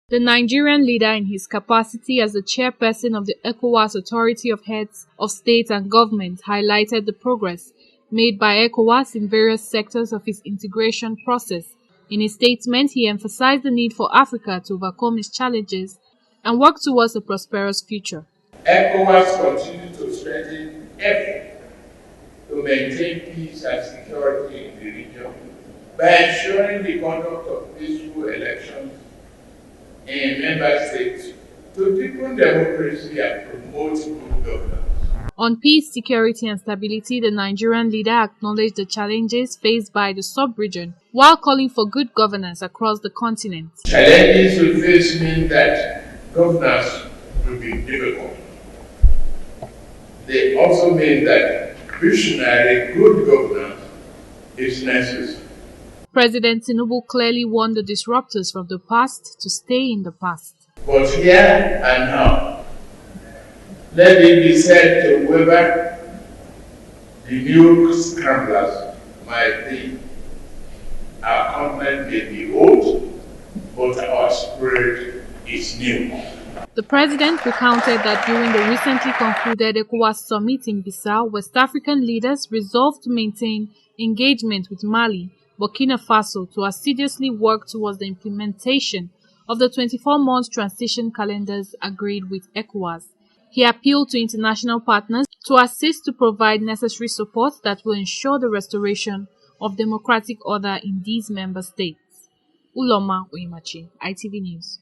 The Nigerian leader, in his capacity as the chairperson of the ECOWAS Authority of Heads of State and Government, highlighted the progress made by ECOWAS in various sectors of its integration process. In his statement, he emphasized the need for Africa to overcome its challenges and work towards a prosperous future. ECOWAS continues to strengthen efforts to maintain peace and security in the region by ensuring the conduct of peaceful elections in member states to deepen democracy and promote good governance. On peace, security and stability, the Nigerian leader acknowledged the challenges faced by the sub-region while calling for good governance across the continent. Challenges we face mean that governance will be difficult. They also mean that visionary good governance is necessary. President Tinubu clearly warned the disruptors from the past to stay in the past. But here and now, let it be said to whoever the new scramblers might be, our continent may be old, but our spirit is new. The president recounted that during the recently concluded ECOWAS summit in Bissau, West African leaders resolved to maintain engagement with Mali, Burkina Faso to assiduously work towards the implementation of the 24-month transition calendars agreed with ECOWAS. He appealed to international partners to assist to provide necessary support that will ensure the restoration of democratic order in these member states. Uloma Oyimachi, ITV News.